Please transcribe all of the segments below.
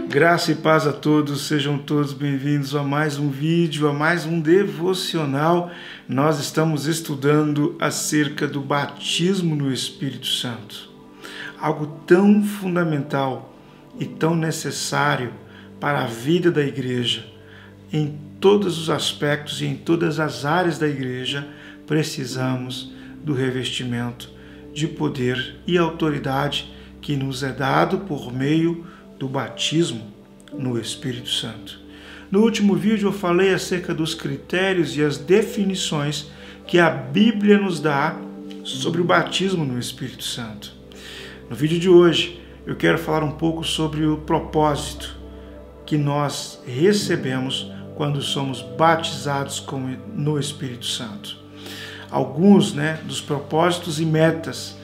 Graça e paz a todos, sejam todos bem-vindos a mais um vídeo, a mais um devocional. Nós estamos estudando acerca do batismo no Espírito Santo. Algo tão fundamental e tão necessário para a vida da igreja. Em todos os aspectos e em todas as áreas da igreja, precisamos do revestimento de poder e autoridade que nos é dado por meio do batismo no Espírito Santo. No último vídeo eu falei acerca dos critérios e as definições que a Bíblia nos dá sobre o batismo no Espírito Santo. No vídeo de hoje eu quero falar um pouco sobre o propósito que nós recebemos quando somos batizados no Espírito Santo. Alguns dos propósitos e metas,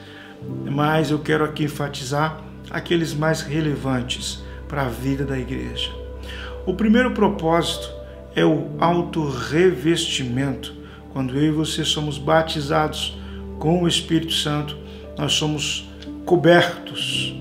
mas eu quero aqui enfatizar aqueles mais relevantes para a vida da igreja. O primeiro propósito é o autorrevestimento. Quando eu e você somos batizados com o Espírito Santo, nós somos cobertos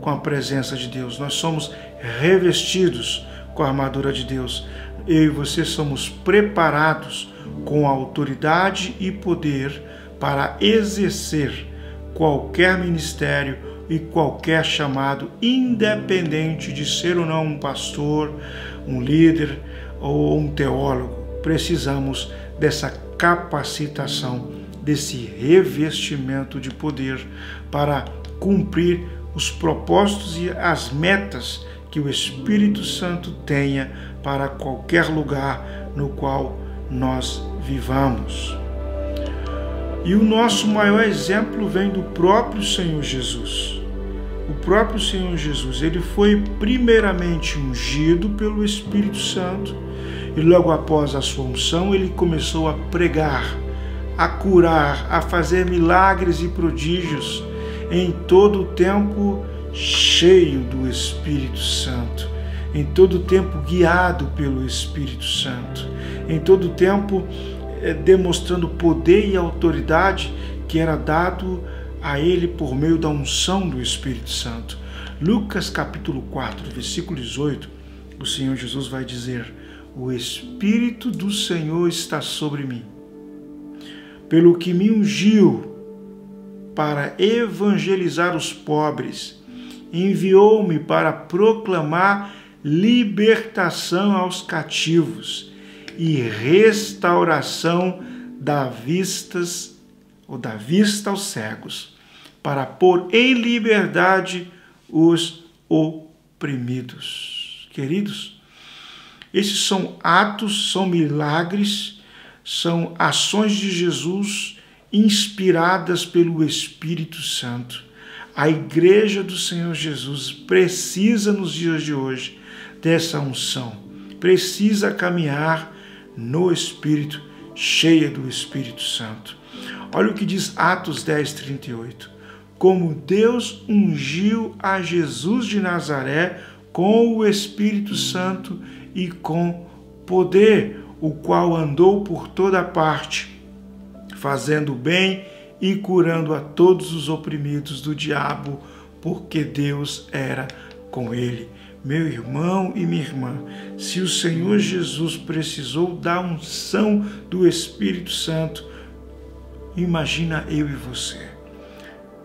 com a presença de Deus, nós somos revestidos com a armadura de Deus. Eu e você somos preparados com autoridade e poder para exercer qualquer ministério e qualquer chamado, independente de ser ou não um pastor, um líder ou um teólogo. Precisamos dessa capacitação, desse revestimento de poder para cumprir os propósitos e as metas que o Espírito Santo tenha para qualquer lugar no qual nós vivamos. E o nosso maior exemplo vem do próprio Senhor Jesus. O próprio Senhor Jesus, ele foi primeiramente ungido pelo Espírito Santo e logo após a sua unção ele começou a pregar, a curar, a fazer milagres e prodígios em todo o tempo cheio do Espírito Santo, em todo o tempo guiado pelo Espírito Santo, em todo o tempo demonstrando poder e autoridade que era dado a ele por meio da unção do Espírito Santo. Lucas capítulo 4, versículo 18, o Senhor Jesus vai dizer: o Espírito do Senhor está sobre mim, pelo que me ungiu para evangelizar os pobres, enviou-me para proclamar libertação aos cativos e restauração da vista aos cegos, para pôr em liberdade os oprimidos. Queridos, esses são atos, são milagres, são ações de Jesus inspiradas pelo Espírito Santo. A igreja do Senhor Jesus precisa nos dias de hoje dessa unção, precisa caminhar no Espírito, cheia do Espírito Santo. Olha o que diz Atos 10, 38. Como Deus ungiu a Jesus de Nazaré com o Espírito Santo e com poder, o qual andou por toda parte, fazendo bem e curando a todos os oprimidos do diabo, porque Deus era com ele. Meu irmão e minha irmã, se o Senhor Jesus precisou da unção do Espírito Santo, imagina eu e você.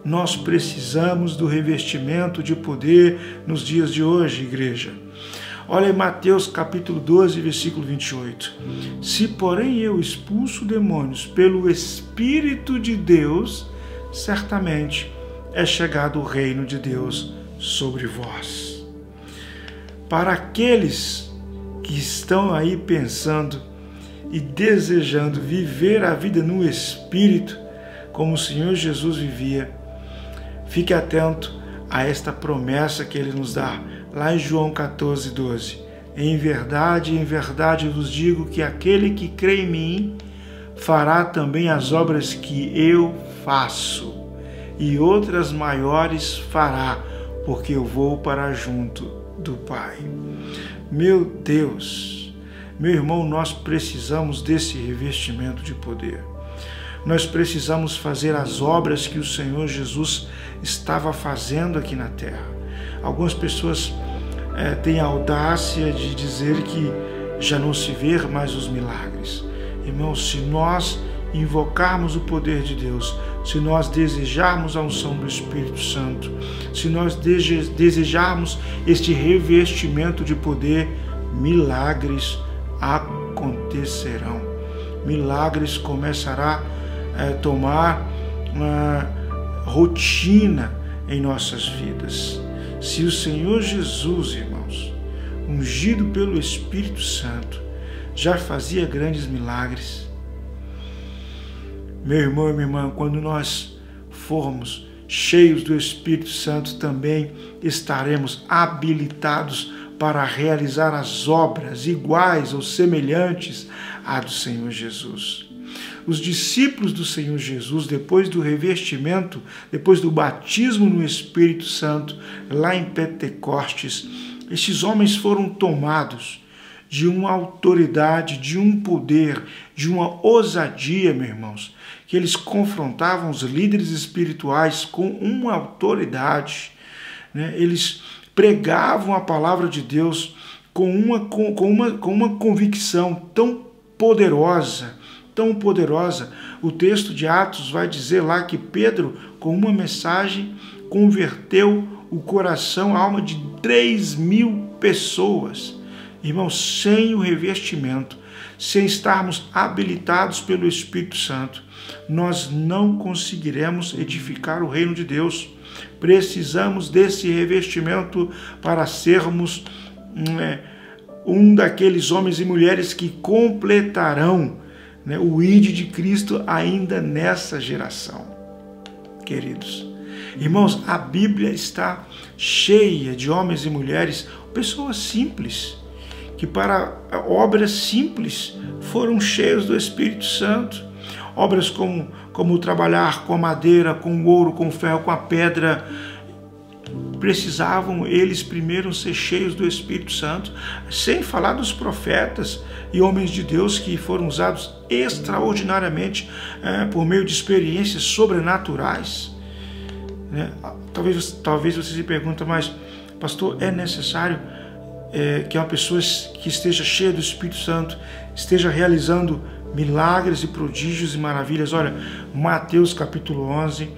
Nós precisamos do revestimento de poder nos dias de hoje, igreja. Olha em Mateus capítulo 12, versículo 28. Se, porém, eu expulso demônios pelo Espírito de Deus, certamente é chegado o reino de Deus sobre vós. Para aqueles que estão aí pensando e desejando viver a vida no Espírito, como o Senhor Jesus vivia, fique atento a esta promessa que ele nos dá, lá em João 14, 12. Em verdade vos digo que aquele que crê em mim fará também as obras que eu faço, e outras maiores fará, porque eu vou para junto do Pai. Meu Deus, Meu irmão, nós precisamos desse revestimento de poder. Nós precisamos fazer as obras que o Senhor Jesus estava fazendo aqui na terra. Algumas pessoas têm a audácia de dizer que já não se vê mais os milagres. Irmãos, se nós invocarmos o poder de Deus, se nós desejarmos a unção do Espírito Santo, se nós desejarmos este revestimento de poder, milagres acontecerão. Milagres começará a tomar uma rotina em nossas vidas. Se o Senhor Jesus, irmãos, ungido pelo Espírito Santo, já fazia grandes milagres, meu irmão e minha irmã, quando nós formos cheios do Espírito Santo, também estaremos habilitados para realizar as obras iguais ou semelhantes à do Senhor Jesus. Os discípulos do Senhor Jesus, depois do revestimento, depois do batismo no Espírito Santo, lá em Pentecostes, estes homens foram tomados de uma autoridade, de um poder, de uma ousadia, meus irmãos, que eles confrontavam os líderes espirituais com uma autoridade, né? Eles pregavam a palavra de Deus com uma convicção tão poderosa, tão poderosa. O texto de Atos vai dizer lá que Pedro, com uma mensagem, converteu o coração, a alma de 3.000 pessoas. Irmãos, sem o revestimento, sem estarmos habilitados pelo Espírito Santo, nós não conseguiremos edificar o reino de Deus. Precisamos desse revestimento para sermos um daqueles homens e mulheres que completarão, né, o ID de Cristo ainda nessa geração. Queridos irmãos, a Bíblia está cheia de homens e mulheres, pessoas simples, que para obras simples foram cheios do Espírito Santo. Obras como trabalhar com a madeira, com o ouro, com o ferro, com a pedra. Precisavam eles primeiro ser cheios do Espírito Santo, sem falar dos profetas e homens de Deus que foram usados extraordinariamente por meio de experiências sobrenaturais. Talvez você se pergunte, mas pastor, é necessário que uma pessoa que esteja cheia do Espírito Santo esteja realizando milagres e prodígios e maravilhas? Olha, Mateus capítulo 11,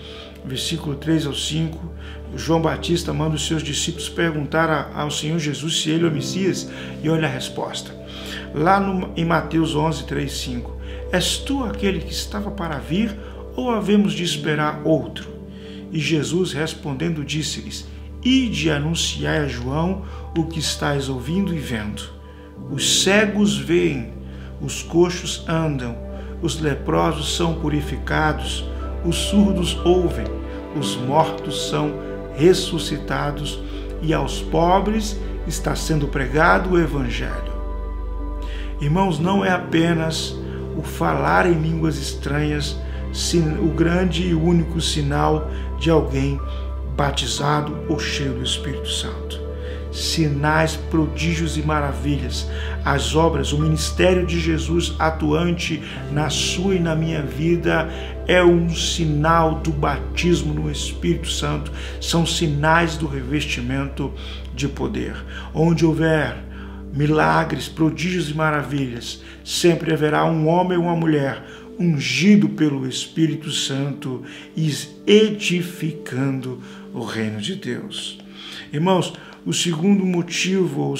versículo 3 ao 5, João Batista manda os seus discípulos perguntar ao Senhor Jesus se ele é o Messias, e olha a resposta. Lá em Mateus 11, 3, 5, és tu aquele que estava para vir, ou havemos de esperar outro? E Jesus respondendo disse-lhes, ide anunciai a João o que estáis ouvindo e vendo. Os cegos veem, os coxos andam, os leprosos são purificados, os surdos ouvem, os mortos são ressuscitados e aos pobres está sendo pregado o Evangelho. Irmãos, não é apenas o falar em línguas estranhas o grande e único sinal de alguém batizado ou cheio do Espírito Santo. Sinais, prodígios e maravilhas, as obras, o ministério de Jesus atuante na sua e na minha vida é um sinal do batismo no Espírito Santo, são sinais do revestimento de poder. Onde houver milagres, prodígios e maravilhas, sempre haverá um homem ou uma mulher ungido pelo Espírito Santo e edificando o reino de Deus. Irmãos, o segundo motivo,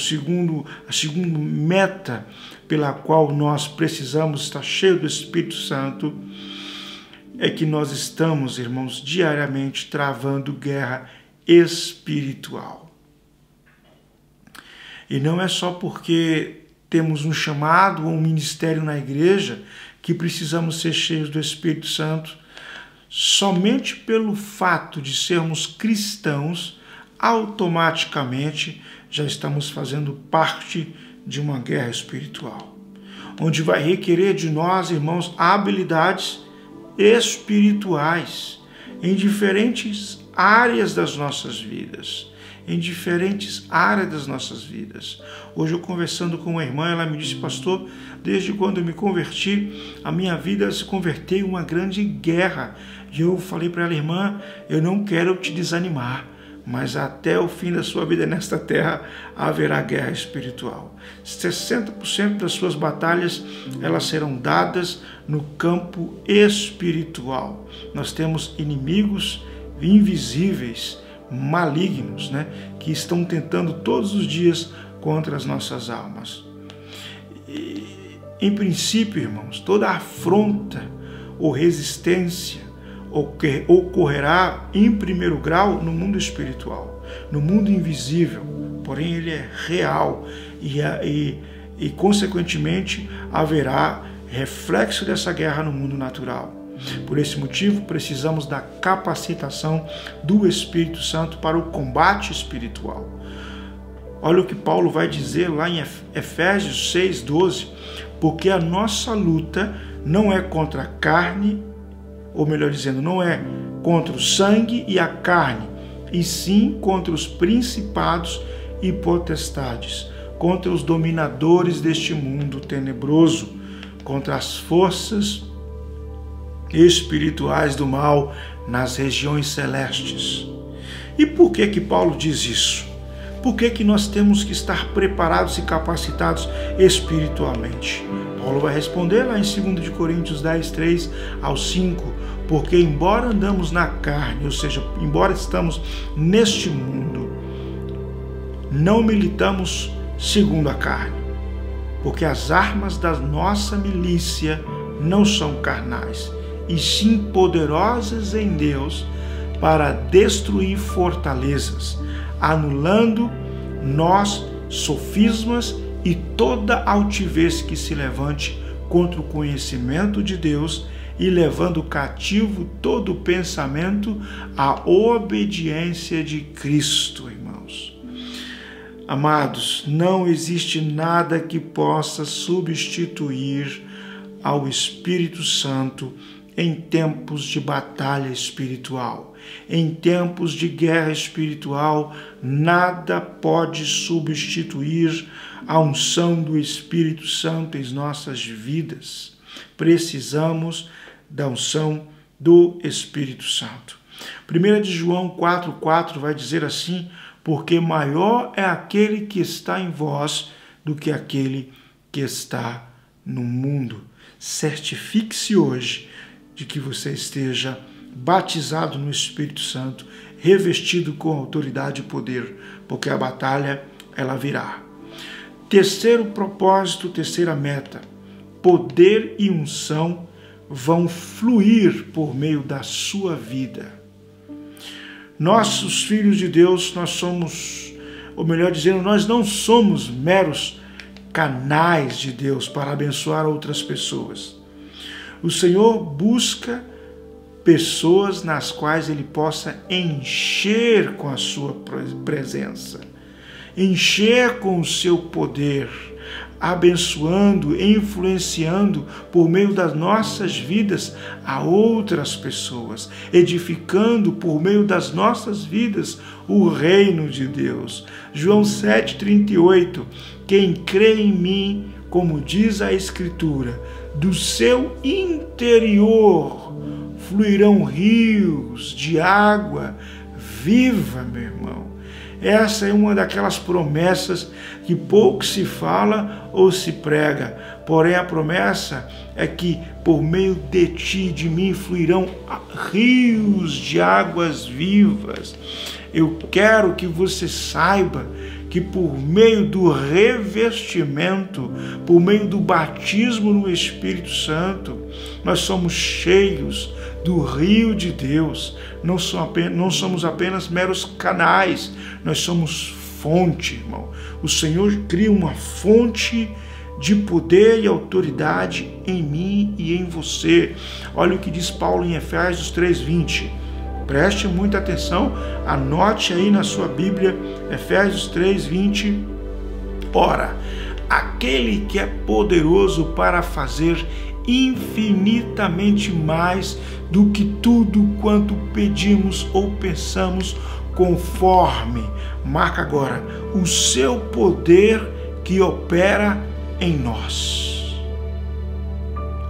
a segunda meta pela qual nós precisamos estar cheios do Espírito Santo é que nós estamos, irmãos, diariamente travando guerra espiritual. E não é só porque temos um chamado ou um ministério na igreja que precisamos ser cheios do Espírito Santo. Somente pelo fato de sermos cristãos, automaticamente já estamos fazendo parte de uma guerra espiritual, onde vai requerer de nós, irmãos, habilidades espirituais em diferentes áreas das nossas vidas. em diferentes áreas das nossas vidas. Hoje eu conversando com uma irmã, ela me disse: pastor, desde quando eu me converti, a minha vida se converteu em uma grande guerra. E eu falei para ela: irmã, eu não quero te desanimar, mas até o fim da sua vida nesta terra haverá guerra espiritual. 60% das suas batalhas, elas serão dadas no campo espiritual. Nós temos inimigos invisíveis, malignos, que estão tentando todos os dias contra as nossas almas. E, em princípio, irmãos, toda afronta ou resistência ocorrerá em primeiro grau no mundo espiritual, no mundo invisível, porém ele é real e consequentemente haverá reflexo dessa guerra no mundo natural. Por esse motivo, precisamos da capacitação do Espírito Santo para o combate espiritual. Olha o que Paulo vai dizer lá em Efésios 6:12, porque a nossa luta não é contra a carne, ou melhor dizendo, não é contra o sangue e a carne, e sim contra os principados e potestades, contra os dominadores deste mundo tenebroso, contra as forças espirituais do mal nas regiões celestes. E por que Paulo diz isso? Por que nós temos que estar preparados e capacitados espiritualmente? Paulo vai responder lá em 2 Coríntios 10:3 ao 5, porque embora andamos na carne, ou seja, embora estamos neste mundo, não militamos segundo a carne, porque as armas da nossa milícia não são carnais, e sim poderosas em Deus para destruir fortalezas, anulando nós sofismas e toda altivez que se levante contra o conhecimento de Deus e levando cativo todo pensamento à obediência de Cristo, irmãos. Amados, não existe nada que possa substituir ao Espírito Santo em tempos de batalha espiritual, em tempos de guerra espiritual. Nada pode substituir a unção do Espírito Santo em nossas vidas. Precisamos da unção do Espírito Santo. 1 João 4:4 vai dizer assim: porque maior é aquele que está em vós do que aquele que está no mundo. Certifique-se hoje de que você esteja batizado no Espírito Santo, revestido com autoridade e poder, porque a batalha, ela virá. Terceiro propósito, terceira meta: poder e unção vão fluir por meio da sua vida. Nossos filhos de Deus, nós somos, ou melhor dizendo, nós não somos meros canais de Deus para abençoar outras pessoas. O Senhor busca pessoas nas quais Ele possa encher com a sua presença, encher com o seu poder, abençoando, influenciando por meio das nossas vidas a outras pessoas, edificando por meio das nossas vidas o reino de Deus. João 7:38, quem crê em mim, como diz a Escritura, do seu interior fluirão rios de água viva, meu irmão. Essa é uma daquelas promessas que pouco se fala ou se prega, porém a promessa é que por meio de ti, de mim, fluirão rios de águas vivas. Eu quero que você saiba que por meio do revestimento, por meio do batismo no Espírito Santo, nós somos cheios do rio de Deus. Não somos apenas meros canais, nós somos fonte, irmão. O Senhor cria uma fonte de poder e autoridade em mim e em você. Olha o que diz Paulo em Efésios 3:20. Preste muita atenção, anote aí na sua Bíblia, Efésios 3:20. Ora, aquele que é poderoso para fazer infinitamente mais do que tudo quanto pedimos ou pensamos, conforme, marca agora, o seu poder que opera em nós.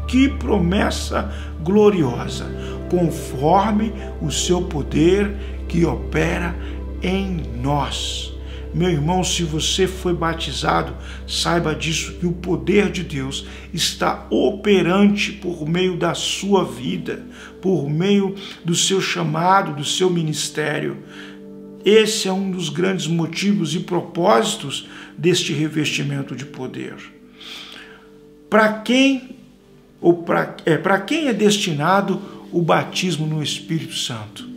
Que promessa gloriosa! Conforme o seu poder que opera em nós. Meu irmão, se você foi batizado, saiba disso, que o poder de Deus está operante por meio da sua vida, por meio do seu chamado, do seu ministério. Esse é um dos grandes motivos e propósitos deste revestimento de poder. Para quem é destinado o batismo no Espírito Santo?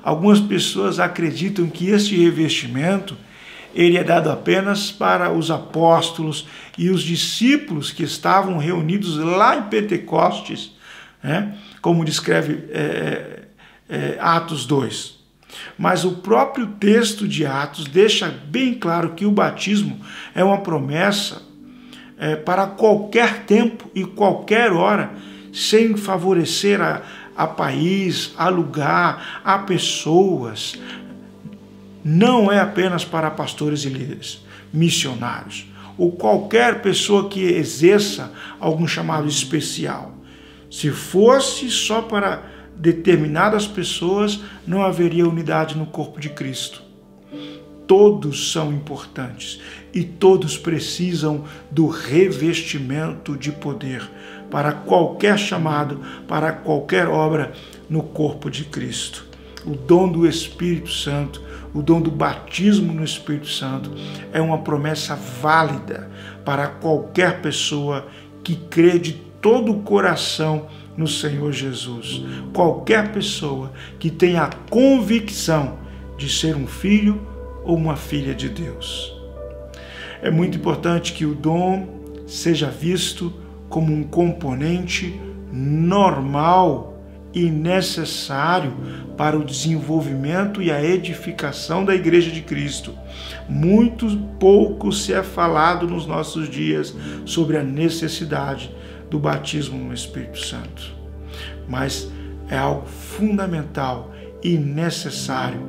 Algumas pessoas acreditam que este revestimento ele é dado apenas para os apóstolos e os discípulos que estavam reunidos lá em Pentecostes, né? Como descreve Atos 2. Mas o próprio texto de Atos deixa bem claro que o batismo é uma promessa para qualquer tempo e qualquer hora, sem favorecer a país, a lugar, a pessoas. Não é apenas para pastores e líderes, missionários, ou qualquer pessoa que exerça algum chamado especial. Se fosse só para determinadas pessoas, não haveria unidade no corpo de Cristo. Todos são importantes e todos precisam do revestimento de poder para qualquer chamado, para qualquer obra no corpo de Cristo. O dom do Espírito Santo, o dom do batismo no Espírito Santo é uma promessa válida para qualquer pessoa que crê de todo o coração no Senhor Jesus. Qualquer pessoa que tenha a convicção de ser um filho ou uma filha de Deus. É muito importante que o dom seja visto como um componente normal e necessário para o desenvolvimento e a edificação da Igreja de Cristo. Muito pouco se é falado nos nossos dias sobre a necessidade do batismo no Espírito Santo. Mas é algo fundamental e necessário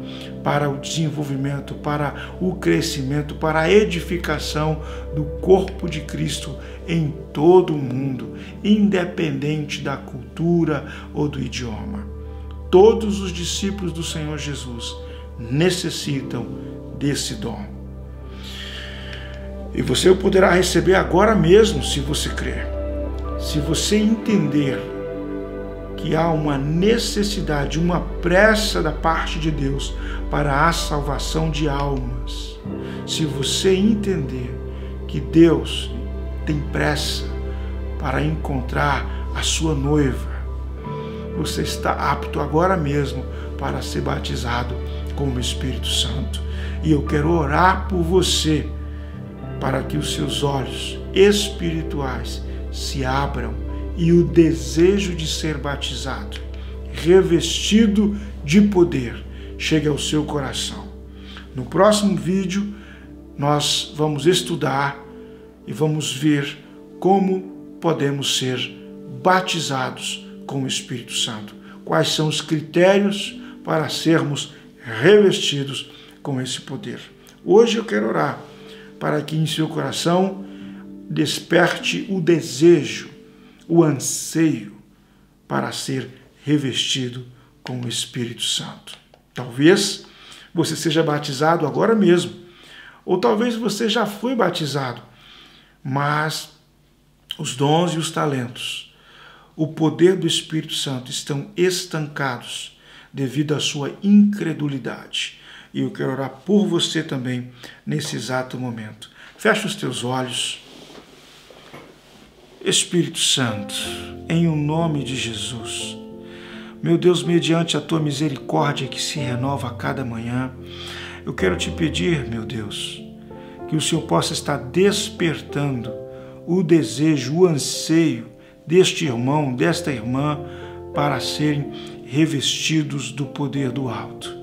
para o desenvolvimento, para o crescimento, para a edificação do corpo de Cristo em todo o mundo, independente da cultura ou do idioma. Todos os discípulos do Senhor Jesus necessitam desse dom. E você o poderá receber agora mesmo, se você crer. Se você entender que há uma necessidade, uma pressa da parte de Deus para a salvação de almas. Se você entender que Deus tem pressa para encontrar a sua noiva, você está apto agora mesmo para ser batizado com o Espírito Santo. E eu quero orar por você para que os seus olhos espirituais se abram e o desejo de ser batizado, revestido de poder, chegue ao seu coração. No próximo vídeo, nós vamos estudar e vamos ver como podemos ser batizados com o Espírito Santo. Quais são os critérios para sermos revestidos com esse poder. Hoje eu quero orar para que em seu coração desperte o desejo, o anseio para ser revestido com o Espírito Santo. Talvez você seja batizado agora mesmo, ou talvez você já foi batizado, mas os dons e os talentos, o poder do Espírito Santo estão estancados devido à sua incredulidade. E eu quero orar por você também nesse exato momento. Feche os teus olhos. Espírito Santo, em o nome de Jesus, meu Deus, mediante a tua misericórdia que se renova a cada manhã, eu quero te pedir, meu Deus, que o Senhor possa estar despertando o desejo, o anseio deste irmão, desta irmã, para serem revestidos do poder do alto.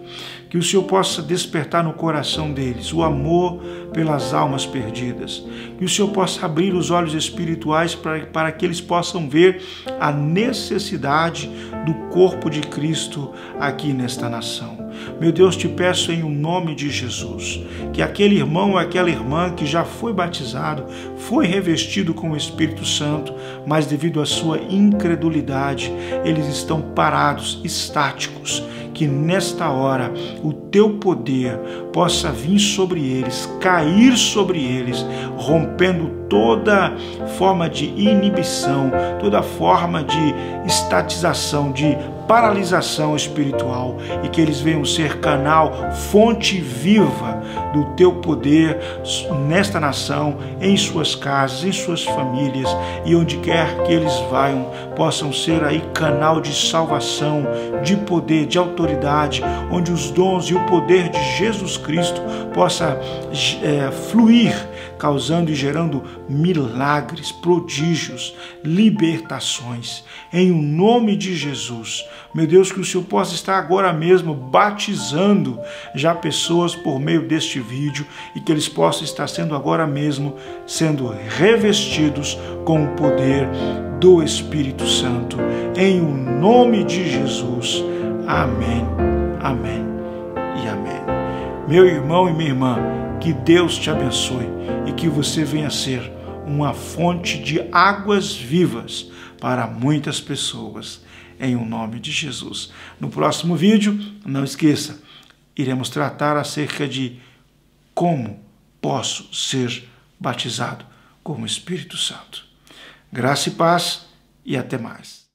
Que o Senhor possa despertar no coração deles o amor pelas almas perdidas. Que o Senhor possa abrir os olhos espirituais para que eles possam ver a necessidade do corpo de Cristo aqui nesta nação. Meu Deus, te peço em nome de Jesus, que aquele irmão ou aquela irmã que já foi batizado, foi revestido com o Espírito Santo, mas devido à sua incredulidade, eles estão parados, estáticos, que nesta hora o teu poder possa vir sobre eles, cair sobre eles, rompendo toda forma de inibição, toda forma de estatização, de paralisação espiritual, e que eles venham ser canal, fonte viva do teu poder nesta nação, em suas casas, em suas famílias, e onde quer que eles vão, possam ser aí canal de salvação, de poder, de autoridade, onde os dons e o poder de Jesus Cristo possa fluir, causando e gerando milagres, prodígios, libertações. Em o nome de Jesus, meu Deus, que o Senhor possa estar agora mesmo batizando já pessoas por meio deste vídeo, e que eles possam estar sendo agora mesmo sendo revestidos com o poder do Espírito Santo. Em o nome de Jesus. Amém, amém e amém. Meu irmão e minha irmã, que Deus te abençoe e que você venha ser uma fonte de águas vivas para muitas pessoas, em o nome de Jesus. No próximo vídeo, não esqueça, iremos tratar acerca de como posso ser batizado com o Espírito Santo. Graça e paz e até mais.